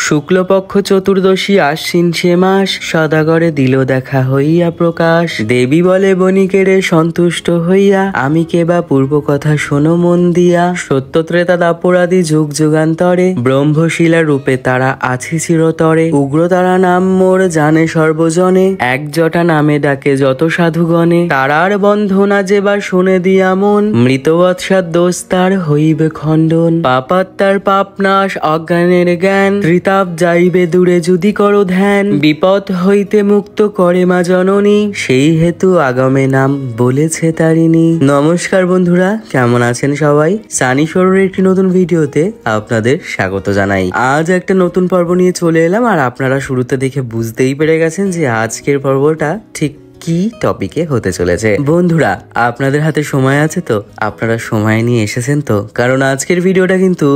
শুক্লপক্ষ চতুর্দশী আশ্বিন সে মাস, সদাগরে দিল দেখা হইয়া প্রকাশ। দেবী বলে বণিকেরে সন্তুষ্ট হইয়া, আমি কেবা পূর্ব কথা শোনো মন দিয়া। সত্য ত্রেতা দাপরাধী যুগ যুগান্তরে, ব্রহ্মশিলা রূপে তারা আছে চিরতরে। উগ্র তারা নাম মোর জানে সর্বজনে, এক জটা নামে ডাকে যত সাধুগণে। তারার বন্ধনা যে বা শুনে দিয়া মন, মৃতবৎসার দোষ তার হইবে খণ্ডন। পাপাত্মার পাপ নাশ অজ্ঞানের জ্ঞান, ত্রিতাপ যাইবে দূরে যদি করো ধ্যান। বিপদ হইতে মুক্ত করে মা জননী, সেই হেতু আগমে নাম বলেছে তারিণী। নমস্কার বন্ধুরা, কেমন আছেন সবাই? সানি শোরের একটি নতুন ভিডিওতে আপনাদের স্বাগত জানাই। আজ একটা নতুন পর্ব নিয়ে চলে এলাম, আর আপনারা শুরুতে দেখে বুঝতেই পেরে গেছেন যে আজকের পর্বটা ঠিক কি টপিকে হতে চলেছে। বন্ধুরা, আপনাদের হাতে সময় আছে তো? আপনারা সময় নিয়ে এসেছেন তো? কারণ আজকের ভিডিওটা কিন্তু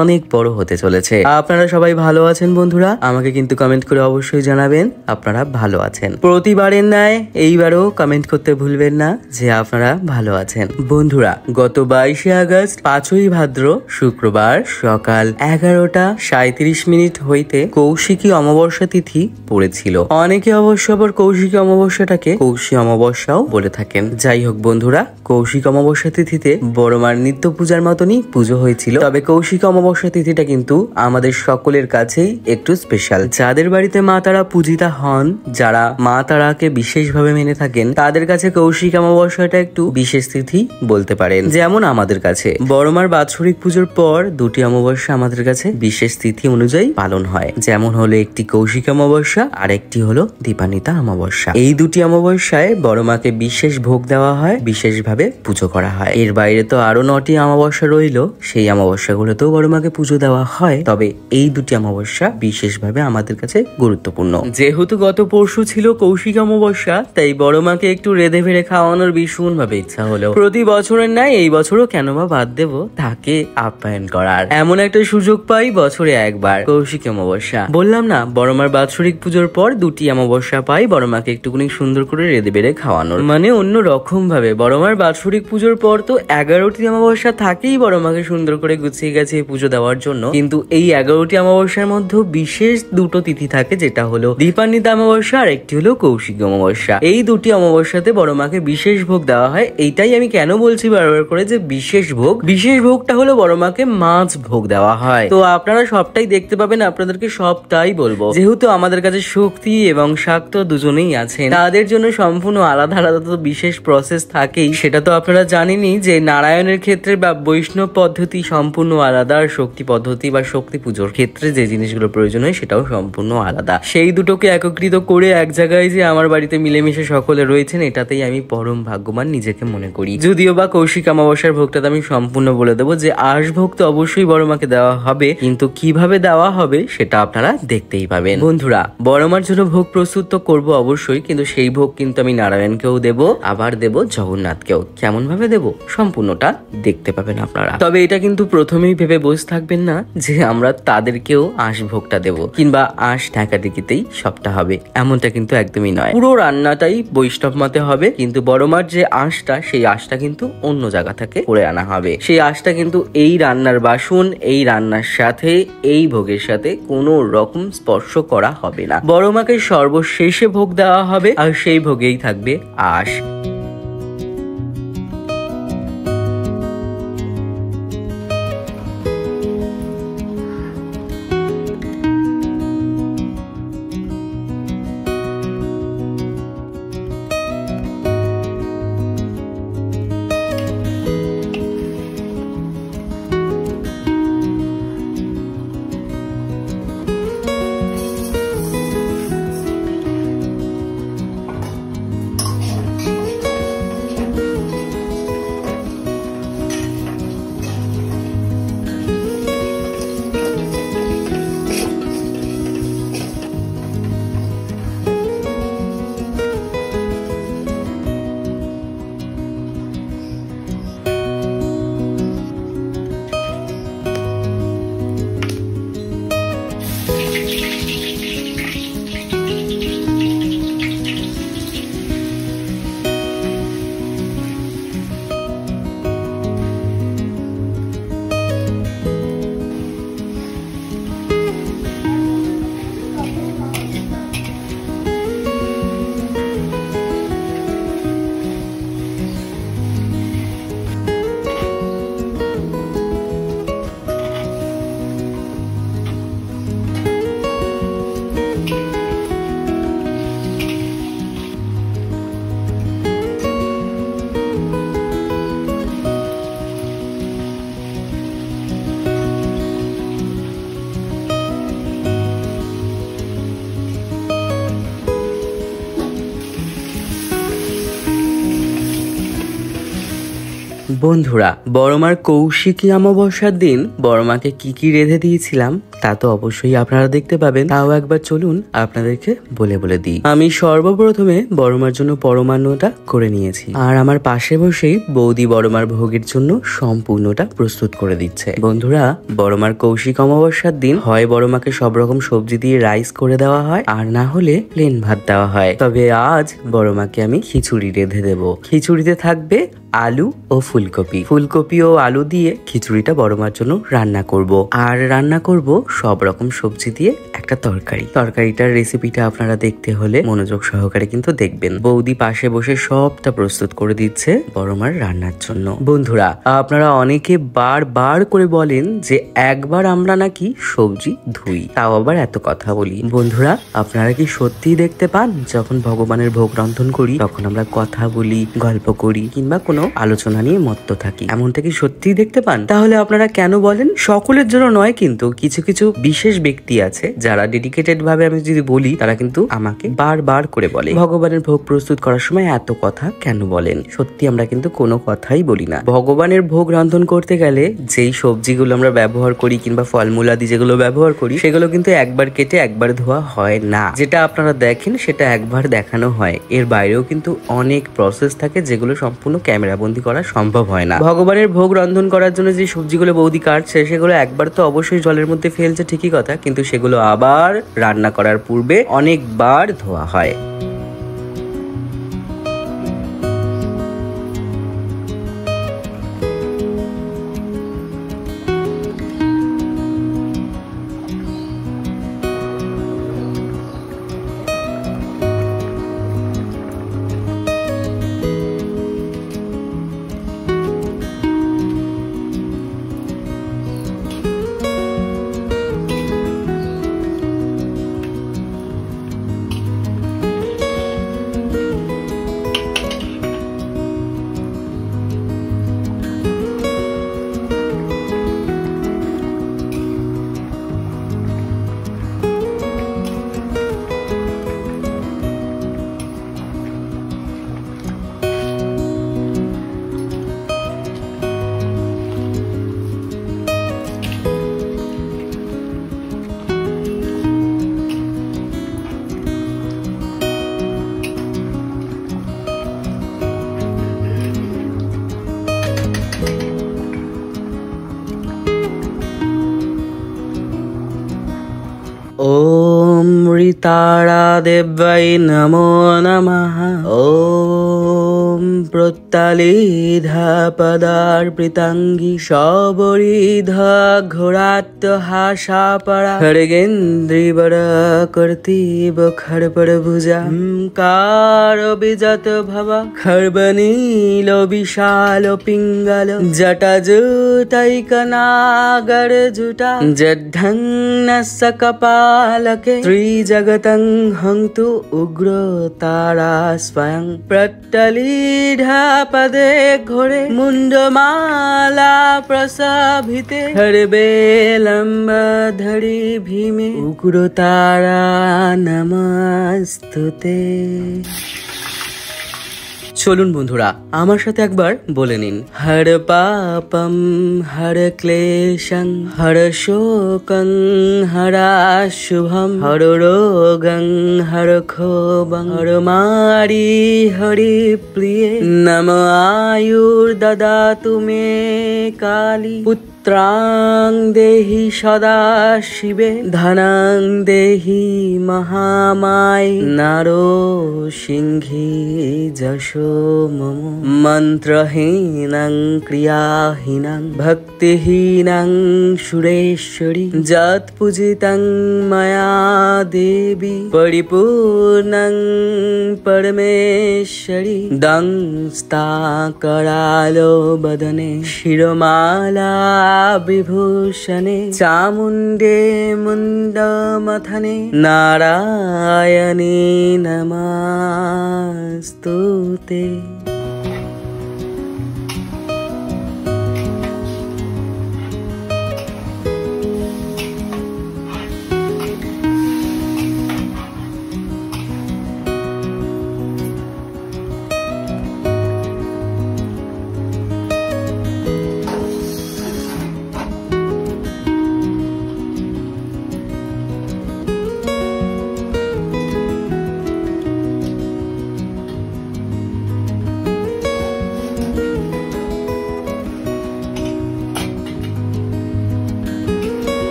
অনেক বড় হতে চলেছে। আপনারা সবাই ভালো আছেন বন্ধুরা? আমাকে কিন্তু কমেন্ট করে অবশ্যই জানাবেন আপনারা ভালো আছেন। প্রতিবারের ন্যায় এইবারও কমেন্ট করতে ভুলবেন না যে আপনারা ভালো আছেন। বন্ধুরা, গত 22শে আগস্ট 5ই ভাদ্র শুক্রবার সকাল 11:37 হইতে কৌশিকী অমাবস্যা তিথি পড়েছিল। অনেকে অবশ্য আবার কৌশিকী অমাবস্যাটাকে কৌশী অমাবস্যাও বলে থাকেন। যাই হোক বন্ধুরা, কৌশিক অমাবস্যা তিথিতে বড়মার নিত্য পূজার মতনই পুজো হয়েছিল। তবে কৌশিক অমাবস্যা তিথিটা কিন্তু আমাদের সকলের কাছেই একটু স্পেশাল। যাদের বাড়িতে মা তারা পূজিতা হন, যারা মা তারাকে বিশেষভাবে মেনে থাকেন, তাদের কাছে কৌশিক অমাবস্যাটা একটু বিশেষ তিথি বলতে পারেন। যেমন আমাদের কাছে বড়মার বাৎসরিক পুজোর পর দুটি অমাবস্যা আমাদের কাছে বিশেষ তিথি অনুযায়ী পালন হয়। যেমন হলো একটি কৌশিক অমাবস্যা আর একটি হলো দীপান্বিতা অমাবস্যা। এই দুটি অমাবস্যায় বড় মাকে বিশেষ ভোগ দেওয়া হয়, বিশেষভাবে পুজো করা হয়। এর বাইরে তো আরো 9টি অমাবস্যা রইল, সেই অমাবস্যাগুলোতেও বড় মাকে পুজো দেওয়া হয়। তবে এই দুটি অমাবস্যা বিশেষভাবে আমাদের কাছে গুরুত্বপূর্ণ। যেহেতু গত পরশু ছিল কৌশিক অমাবস্যা, তাই বড় মাকে একটু রেঁধে ভেড়ে খাওয়ানোর ভীষণ ভাবে ইচ্ছা হলো। প্রতি বছরের ন্যায় এই বছরও কেন বা বাদ দেব তাকে আপ্যায়ন করার। এমন একটা সুযোগ পাই বছরে একবার, কৌশিক অমাবস্যা। বললাম না, বড় মার বাৎসরিক পুজোর পর দুটি অমাবস্যা পাই বড় মাকে একটুখানি সুন্দর করে রেঁধে বেড়ে খাওয়ানোর। মানে অন্য রকম ভাবে বড়মার বাৎসরিক পুজোর পর তো 11টি অমাবস্যা থাকেই বড় মাকে সুন্দর করে গুছিয়ে গেছে পুজো দেওয়ার জন্য। কিন্তু এই 11টি অমাবস্যার মধ্যে বিশেষ দুটো তিথি থাকে, যেটা হলো দীপান্বিতা অমাবস্যা আর একটি হলো কৌশিক অমাবস্যা। এই দুটি অমাবস্যাতে বড় মাকে বিশেষ ভোগ দেওয়া হয়। এইটাই আমি কেন বলছি বারবার করে যে বিশেষ ভোগ। বিশেষ ভোগটা হলো বড় মাকে মাছ ভোগ দেওয়া হয়। তো আপনারা সবটাই দেখতে পাবেন, আপনাদেরকে সবটাই বলবো। যেহেতু আমাদের কাছে শক্তি এবং শাক্ত দুজনেই আছেন, তাদের জন্য সম্পূর্ণ আলাদা আলাদা তো বিশেষ প্রসেস থাকেই। সেটা তো আপনারা জানেনই যে নারায়ণের ক্ষেত্রে বা বৈষ্ণব পদ্ধতি সম্পূর্ণ আলাদা, আর শক্তি পদ্ধতি বা শক্তি পুজোর ক্ষেত্রে যে জিনিসগুলো প্রয়োজন হয় সেটাও সম্পূর্ণ আলাদা। সেই দুটোকে একত্রিত করে এক জায়গায় যে আমার বাড়িতে মিলেমিশে সকলে রয়েছেন, এটাতেই আমি পরম ভাগ্যবান নিজেকে মনে করি। যদিও বা কৌশিক অমাবস্যার ভোগটা আমি সম্পূর্ণ বলে দেবো যে আঁশ ভোগ তো অবশ্যই বড় মাকে দেওয়া হবে, কিন্তু কিভাবে দেওয়া হবে সেটা আপনারা দেখতেই পাবেন। বন্ধুরা, বড় মার জন্য ভোগ প্রস্তুত তো করবো অবশ্যই, কিন্তু সেই ভোগ কিন্তু আমি নারায়ণকেও দেব, আবার দেব জগন্নাথকেও। কেমন ভাবে দেব সম্পূর্ণটা দেখতে পাবেন আপনারা। তবে এটা কিন্তু প্রথমেই ভেবে বসে থাকবেন না যে আমরা তাদেরকেও আঁশ ভোগটা দেব কিংবা আঁশ ঢাকাঢাকিতেই সবটা হবে, এমনটা কিন্তু একদমই নয়। পুরো রান্নাটাই বৈষ্ণব মতে হবে, কিন্তু বড় মার যে আঁশটা, সেই আঁশটা কিন্তু অন্য জায়গা থেকে করে আনা হবে। সেই আঁশটা কিন্তু এই রান্নার বাসন, এই রান্নার সাথে, এই ভোগের সাথে কোনো রকম স্পর্শ করা হবে না। বড় মাকে সর্বশেষে ভোগ দেওয়া হবে, আর সেই ভোগেই থাকবে আঁশ। বন্ধুরা, বড়মার কৌশিকী অমাবস্যার দিন বড়মাকে কি কি রেঁধে দিয়েছিলাম তা তো অবশ্যই আপনারা দেখতে পাবেন। তাও একবার চলুন আপনাদেরকে বলে বলে দিই। আমি সর্বপ্রথমে বড়মার জন্য পরমান্নটা করে নিয়েছি, আর আমার পাশে বসেই বৌদি বড়মার ভোগের জন্য সম্পূর্ণটা প্রস্তুত করে দিচ্ছে। বন্ধুরা, বড়মার কৌশিক অমাবস্যার দিন হয় বড়মাকে সব রকম সবজি দিয়ে রাইস করে দেওয়া হয়, আর না হলে প্লেন ভাত দেওয়া হয়। তবে আজ বড়মাকে আমি খিচুড়ি রেঁধে দেবো। খিচুড়িতে থাকবে আলু ও ফুলকপি। ফুলকপি ও আলু দিয়ে খিচুড়িটা বড়মার জন্য রান্না করব, আর রান্না করব সব রকম সবজি দিয়ে একটা তরকারি। তরকারিটার রেসিপিটা আপনারা দেখতে হলে মনোযোগ সহকারে কিন্তু দেখবেন। বৌদি পাশে বসে সবটা প্রস্তুত করে দিচ্ছে বড়মার রান্নার জন্য। বন্ধুরা, আপনারা অনেকে বারবার করে বলেন যে একবার আমরা নাকি সবজি ধুই, তাও আবার এত কথা বলি। বন্ধুরা, আপনারা কি সত্যিই দেখতে পান যখন ভগবানের ভোগ রন্ধন করি তখন আমরা কথা বলি, গল্প করি, কিংবা কোনো আলোচনা নিয়ে মত্ত থাকি? এমনটা কি সত্যিই দেখতে পান? তাহলে আপনারা কেন বলেন? সকলের জন্য নয়, কিন্তু কিছু কিছু বিশেষ ব্যক্তি আছে যারা ডেডিকেটেড ভাবে, আমি যদি বলি, তারা কিন্তু আমাকে বারবার করে বলে ভগবানের ভোগ প্রস্তুত করার সময় এত কথা কেন বলেন। সত্যি আমরা কিন্তু কোনো কথাই বলি না। ভগবানের ভোগ রন্ধন করতে গেলে যেই সবজিগুলো আমরা ব্যবহার করি কিংবা ফলমূলাদি যেগুলো ব্যবহার করি সেগুলো কিন্তু একবার কেটে একবার ধোয়া হয় না। যেটা আপনারা দেখেন সেটা একবার দেখানো হয়, এর বাইরেও কিন্তু অনেক প্রসেস থাকে যেগুলো সম্পূর্ণ ক্যামেরা বন্দি করা সম্ভব হয় না। ভগবানের ভোগ রন্ধন করার জন্য যে সবজিগুলো বৌদি কাটছে সেগুলো একবার তো অবশ্যই জলের মধ্যে ফেলছে, ঠিকই কথা, কিন্তু সেগুলো আবার রান্না করার পূর্বে অনেকবার ধোয়া হয়। ओम ऋतारा देव्यै नमो नमः। ओम प्रत्तालिधा पदार्पितांगी शबरिधा घोराट्टहासापरा खड्गेन्द्रीवर कर्तीव खरपर भुजा कार विजत भव खर्बनील विशाल पिंगल जटाजुटैकनागर जुटा जड्ढन्न सकपालके त्रिजगतं हन्तु उग्र तारा स्वयं प्रट्टलीढा पदे घोरे मुंडमाला प्रसभिते हरबेलम्बधरी भीमे उग्र तारा नमस्तुते। চলুন বন্ধুরা, আমার সাথে একবার বলে নিন, হর পাপম হর ক্লেশং হর শোকং হরাশুভম হর রোগং হর ক্ষোভং হর মারি হরি প্রিয়ে নম আয়ুর দদাতু মে কালী পুত্রাং দেহি সদা শিবে ধনং দেহি মহামায় নারো সিংহি যশো মম মন্ত্রহীনং ক্রিয়াহীনং ভক্তিহীনং সুরেশ্বরী যৎ পূজিতং ময়া দেবী পরিপূর্ণং পরমেশ্বরী দংস্তা करालो बदने शिरोमाला विभूषणे चामुण्डे मुण्डमथने नारायणी नमस्तुते।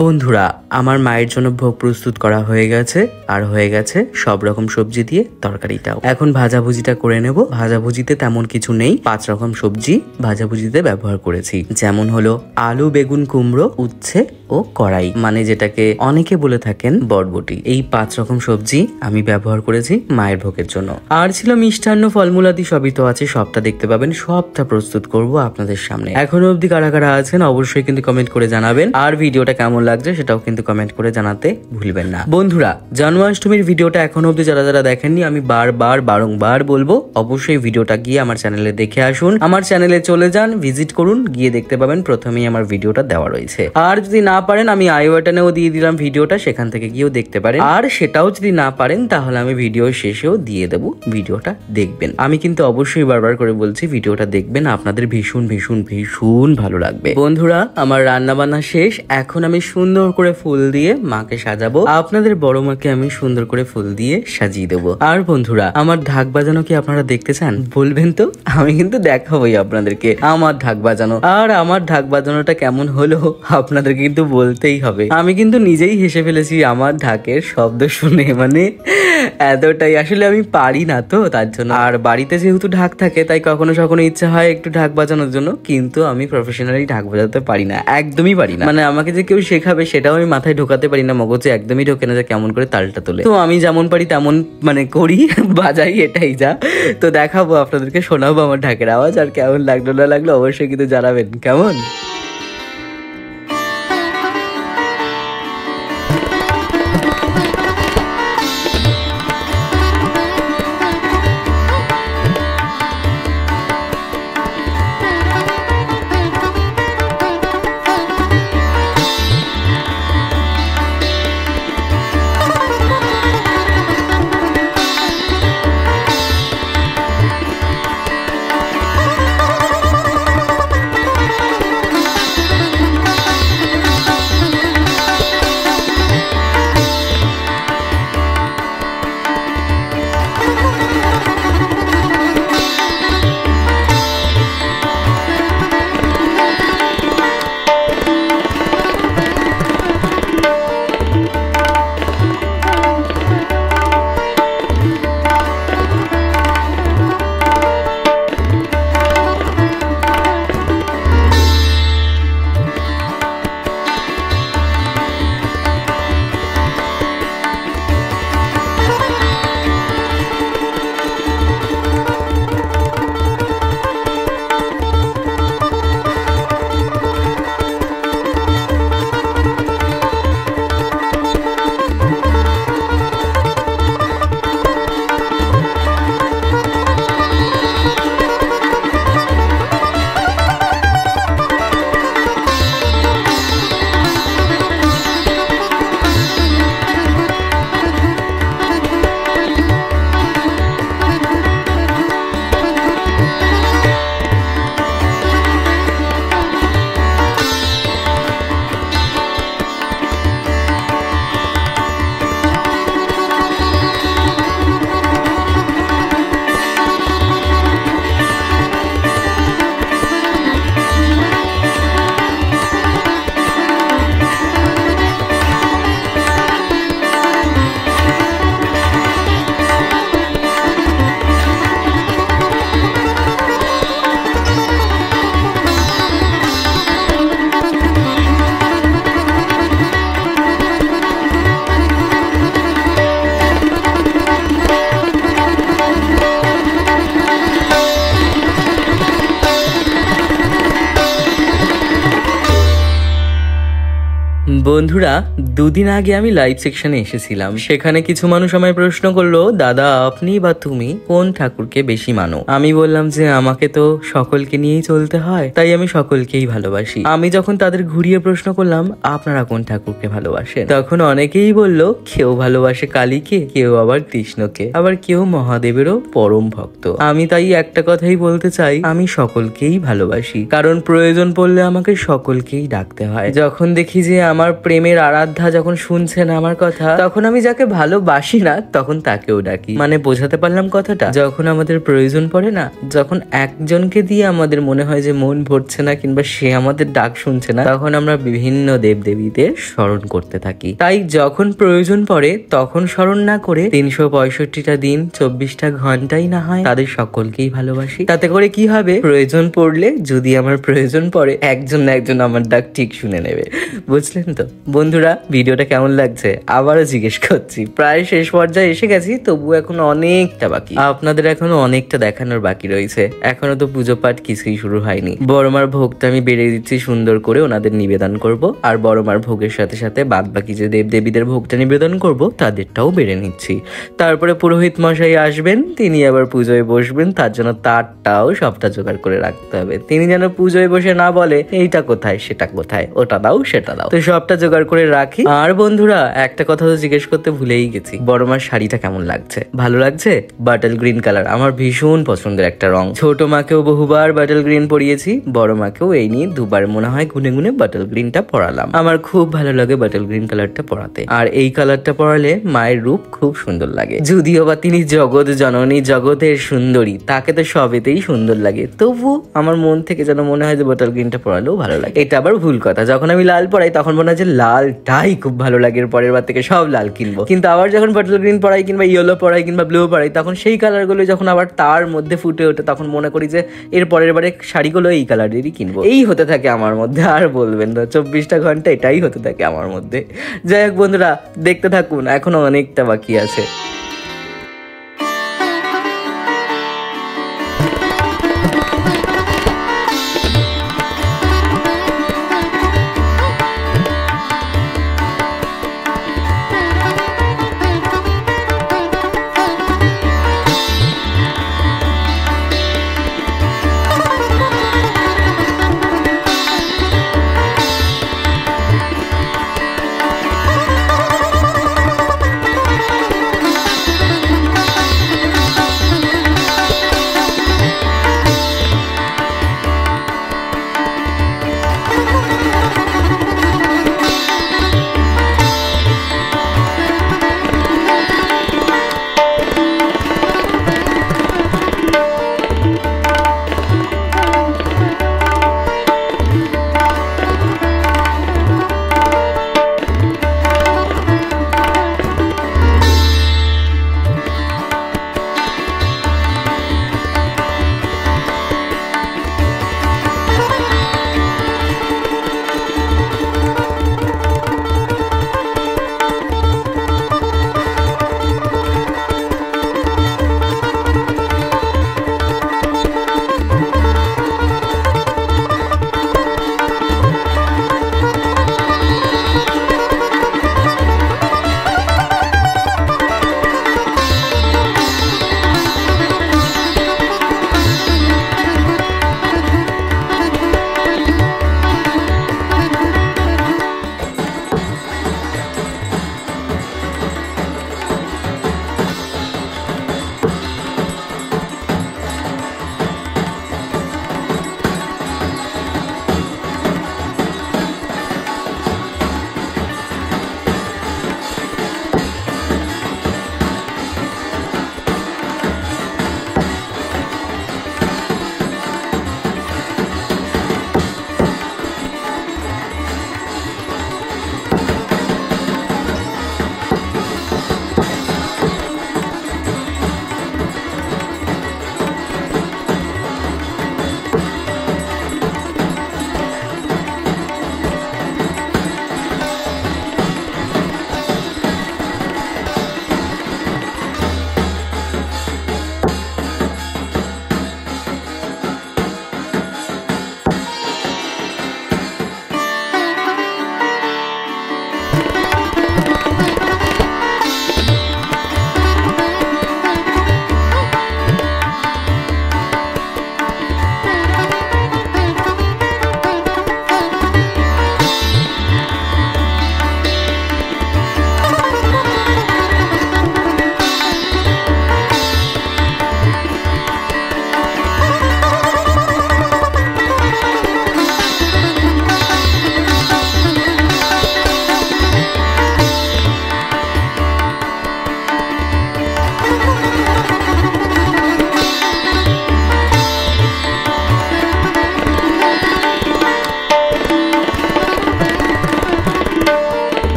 বন্ধুরা, আমার মায়ের জন্য ভোগ প্রস্তুত করা হয়ে গেছে, আর হয়ে গেছে সব রকম সবজি দিয়ে তরকারিটাও। এখন ভাজাভুজিটা করে নেব। ভাজাভুজিতে তেমন কিছু নেই, 5 রকম সবজি ভাজাভুজিতে ব্যবহার করেছি, যেমন হলো আলু, বেগুন, কুমড়ো, উচ্ছে ও কড়াই, মানে যেটাকে অনেকে বলে থাকেন বরবটি। এই 5 রকম সবজি আমি ব্যবহার করেছি মায়ের ভোগের জন্য। আর ছিল মিষ্টান্ন, ফলমূলাদি সবই তো আছে, সবটা দেখতে পাবেন, সবটা প্রস্তুত করব আপনাদের সামনে। এখনো অবধি কারা কারা আছেন অবশ্যই কিন্তু কমেন্ট করে জানাবেন, আর ভিডিওটা কেমন লাগছে সেটাও কিন্তু কমেন্ট করে জানাতে ভুলবেন না। বন্ধুরা, জন্মাষ্টমীর ভিডিওটা এখনো অবধি যারা যারা দেখেননি, আমি বারংবার বলবো অবশ্যই ভিডিওটা গিয়ে আমার চ্যানেলে দেখে আসুন। আমার চ্যানেলে চলে যান, ভিজিট করুন, গিয়ে দেখতে পাবেন প্রথমেই আমার ভিডিওটা দেওয়া রয়েছে। আর যদি না পারেন আমি আই বাটনেও দিয়ে দিলাম ভিডিওটা, সেখান থেকে গিয়েও দেখতে পারেন। আর সেটাও যদি না পারেন তাহলে আমি ভিডিও শেষেও দিয়ে দেবো, ভিডিওটা দেখবেন। আমি কিন্তু অবশ্যই বারবার করে বলছি ভিডিওটা দেখবেন, আপনাদের ভীষণ ভীষণ ভীষণ ভালো লাগবে। বন্ধুরা, আমার রান্না বান্না শেষ, এখন আমি সুন্দর করে ফুল দিয়ে মাকে সাজাবো। আপনাদের বড় মাকে আমি সুন্দর করে ফুল দিয়ে সাজিয়ে দেবো। আর বন্ধুরা, আমার ঢাক বাজানো কি আপনারা দেখতে চান? বলবেন তো, আমি কিন্তু দেখাবোই আপনাদেরকে আমার ঢাক বাজানো। আর আমার ঢাক বাজানোটা কেমন হলো আপনাদের কিন্তু বলতেই হবে। আমি কিন্তু নিজেই হেসে ফেলেছি আমার ঢাকের শব্দ শুনে, মানে এতটাই আসলে আমি পারি না তো তার জন্য। আর বাড়িতে যেহেতু ঢাক থাকে তাই কখনো কখনো ইচ্ছা হয় একটু ঢাক বাজানোর জন্য, কিন্তু আমি প্রফেশনালি ঢাক বাজাতে পারি না, একদমই পারি না। মানে আমাকে যে কেউ শেখাবে সেটাও আমি মাথায় ঢোকাতে পারি না, মগজে একদমই ঢোকে না যে কেমন করে তালটা তোলে। তো আমি যেমন পারি তেমন মানে করি, বাজাই, এটাই যা। তো দেখাবো আপনাদেরকে, শোনাবো আমার ঢাকের আওয়াজ, আর কেমন লাগলো না লাগলো অবশ্যই কিন্তু জানাবেন কেমন। বন্ধুরা, দুদিন আগে আমি লাইভ সেকশনে এসেছিলাম, সেখানে কিছু মানুষ আমায় প্রশ্ন করলো, দাদা আপনি বা তুমি কোন ঠাকুরকে বেশি মানো? আমি বললাম যে আমাকে তো সকলকে নিয়েই চলতে হয়, তাই আমি সকলকেই ভালোবাসি। আমি যখন তাদের ঘুরিয়ে প্রশ্ন করলাম আপনারা কোন ঠাকুরকে ভালোবাসেন, তখন অনেকেই বলল কেউ ভালোবাসে কালীকে, কেউ আবার কৃষ্ণকে, আবার কেউ মহাদেবেরও পরম ভক্ত। আমি তাই একটা কথাই বলতে চাই, আমি সকলকেই ভালোবাসি, কারণ প্রয়োজন পড়লে আমাকে সকলকেই ডাকতে হয়। যখন দেখি যে আমার প্রেমের আরাধ্যা যখন শুনছে না আমার কথা, তখন আমি যাকে ভালোবাসি না তখন তাকেও ডাকি। মানে বোঝাতে পারলাম কথাটা? যখন আমাদের প্রয়োজন পড়ে না, যখন একজনকে দিয়ে আমাদের মনে হয় যে মন ভরছে না কিংবা সে আমাদের ডাক শুনছে না, তখন আমরা বিভিন্ন দেবদেবীদের স্মরণ করতে থাকি। তাই যখন প্রয়োজন পড়ে তখন স্মরণ না করে 365টা দিন 24টা ঘন্টাই না হয় তাদের সকলকেই ভালোবাসি। তাতে করে কি হবে, প্রয়োজন পড়লে যদি আমার প্রয়োজন পড়ে একজন না একজন আমার ডাক ঠিক শুনে নেবে। বুঝলেন তো বন্ধুরা? ভিডিওটা কেমন লাগছে আবারও জিজ্ঞেস করছি। প্রায় শেষ পর্যায়ে এসে গেছি, তবু এখনো অনেকটা বাকি। আপনাদের এখনো অনেকটা দেখানোর বাকি রয়েছে। এখনো তো পুজো পাঠ কিছুই শুরু হয়নি। বড়মার ভোগটা আমি বেড়ে দিচ্ছি সুন্দর করে, ওনাদের নিবেদন করব। আর বড়মার ভোগের সাথে সাথে বাদ বাকি যে দেবদেবীদের ভোগটা নিবেদন করব তাদেরটাও বেড়ে নিচ্ছি। তারপরে পুরোহিত মশাই আসবেন, তিনি আবার পুজোয় বসবেন। তার জন্য তারটাও সবটা জোগাড় করে রাখতে হবে। তিনি যেন পুজোয় বসে না বলে এইটা কোথায় সেটা কোথায়, ওটা দাও সেটা দাও। তো সবটা জোগাড় করে রাখি। আর বন্ধুরা একটা কথা তো জিজ্ঞেস করতে ভুলেই গেছি, বড়মার শাড়িটা কেমন লাগছে? ভালো লাগছে? বাটল গ্রিন কালার আমার ভীষণ পছন্দের একটা রং। ছোট মাকেও বহুবার বাটল গ্রিন পরিয়েছি, বড় মাকেও এই নিয়ে দুবার মনে হয় গুনে গুনে বাটল গ্রিনটা পরালাম। আমার খুব ভালো লাগে বাটল গ্রিন কালারটা পরাতে। আর এই কালারটা পরালে মায়ের রূপ খুব সুন্দর লাগে। যদিও বা তিনি জগৎ জননী, জগতের সুন্দরী, তাকে তো সবেতেই সুন্দর লাগে, তবু আমার মন থেকে যেন মনে হয় যে বাটল গ্রিনটা পরালেও ভালো লাগে। এটা আবার ভুল কথা। যখন আমি লাল পরাই তখন মনে হয় যে লালটাই খুব ভালো লাগে, এর পরের বার থেকে সব লাল কিনবো। কিন্তু আবার যখন বাটল গ্রিন পরাই কিংবা ইয়েলো পরাই কিংবা ব্লু পরাই, তখন সেই কালারগুলো যখন আবার তার মধ্যে ফুটে ওঠে তখন মনে করি যে এর পরের বারে শাড়িগুলো এই কালারেরই কিনবো। এই হতে থাকে আমার মধ্যে, আর বলবেন না, 24টা ঘন্টা এটাই হতে থাকে আমার মধ্যে। যাই হোক বন্ধুরা, দেখতে থাকুন, এখনো অনেকটা বাকি আছে।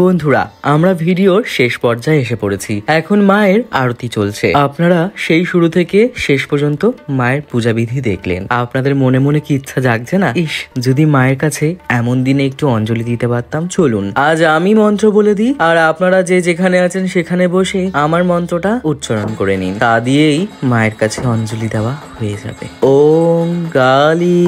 বন্ধুরা, আমরা ভিডিওর শেষ পর্যায়ে এসে পড়েছি। এখন মায়ের আরতি চলছে। আপনারা সেই শুরু থেকে শেষ পর্যন্ত মায়ের পূজাবিধি দেখলেন। আপনাদের মনে মনে কি ইচ্ছা জাগছে না, ইস যদি মায়ের কাছে এমন দিনে একটু অঞ্জলি দিতে পারতাম। চলুন আজ আমি মন্ত্র বলে দিই, আর আপনারা যে যেখানে আছেন সেখানে বসে আমার মন্ত্রটা উচ্চারণ করে নিন। তা দিয়েই মায়ের কাছে অঞ্জলি দেওয়া হয়ে যাবে। ওম কালী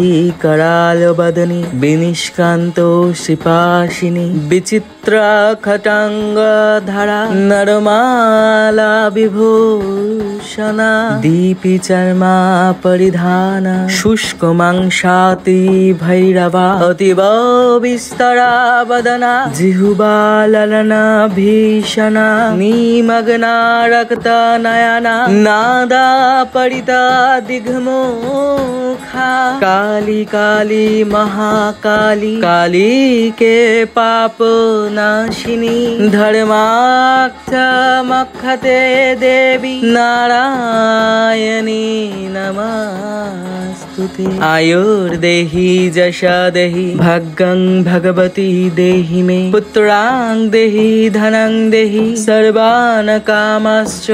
कराल बदनी विनिष्कांत शिपाशिनी विचित्रा खटांग धरा नरमाला विभूषणा दीपी चर्मा परिधाना शुष्क मांसाति भैरवा अतीव विस्तरा वदना जिहुबा ललना भीषणा निमग्ना रक्त नयना नादा परिता दिग्मुखा काली काली महाकाली काली के पाप नाशिनी धर्माक्षमक्षते देवी नारायणी नमस्तुते आयुर्देहि जशा देहि भाग्यं भगवती देहि मे पुत्रां देहि धनं देहि सर्वान् कामश्च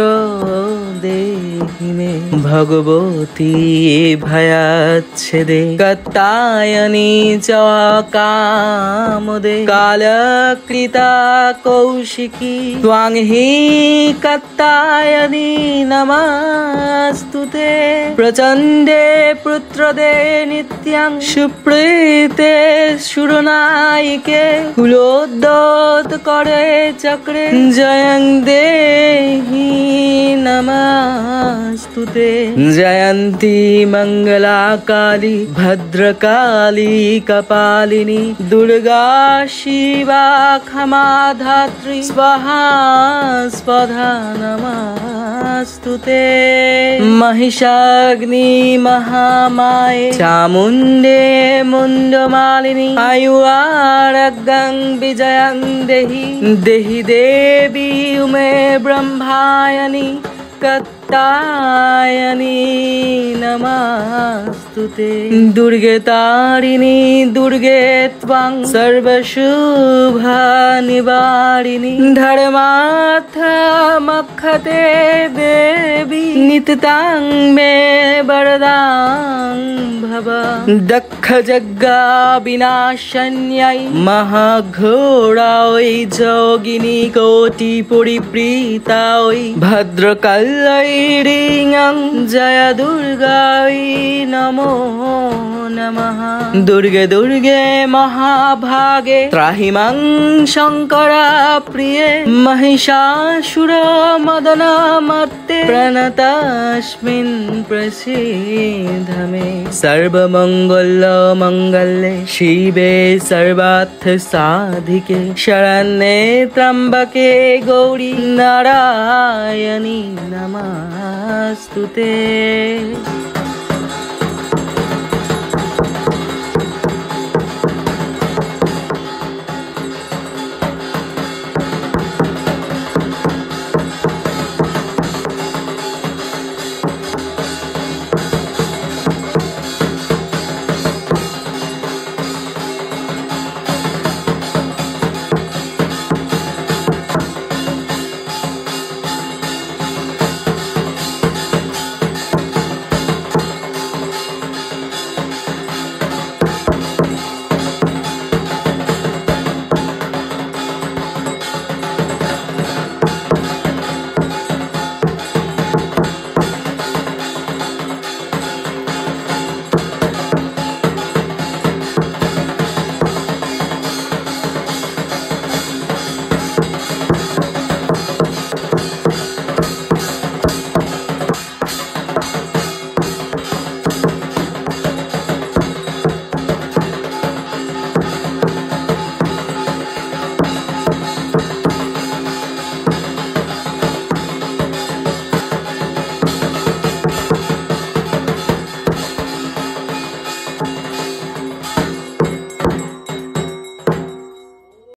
देहि मे भगवती भयाच्छेदे कत्तायनी च कामदे कालकृता कौशिकी त्वां हि कत्तायनी नमस्तुते प्रचण्डे पुत्रदे नित्यं सुप्रीते सुरनायिके कुलोद्योत करे चक्रे जयं देहि नमस्तुते जयन्ती मंगला काली भद्रकाली कपालिनी दुर्गा शिवा क्षमा धात्री स्वाहा स्वधा नमस्तुते महिषाग्नि महामाये चामुण्डे मुण्डमालिनी आयुरारोग्यं विजयं देहि देहि देवी उमे ब्रह्मायनी कत्तायनी नमस्तुते दुर्गे तारिणी दुर्गे त्वां सर्वशुभ निवारिणी धर्मार्थमक्षते देवी नित्यतां मे वरदां भव दक्ष जग्गा विनाशन्यै महाघोरायै जोगिनी कोटि परिप्रीतायै भद्रकाल्यैरिङं जय दुर्गायै नमो नमः दुर्गे दुर्गे महाभागे त्राहि मां शंकरा प्रिये महिषासुर मदन मर्ते प्रणतस्मिन् प्रसीद मे सर्वमंगल मंगले शिवे सर्वार्थ साधिके शरण्ये त्र्यंबके गौरी नारायणी नमस्तुते।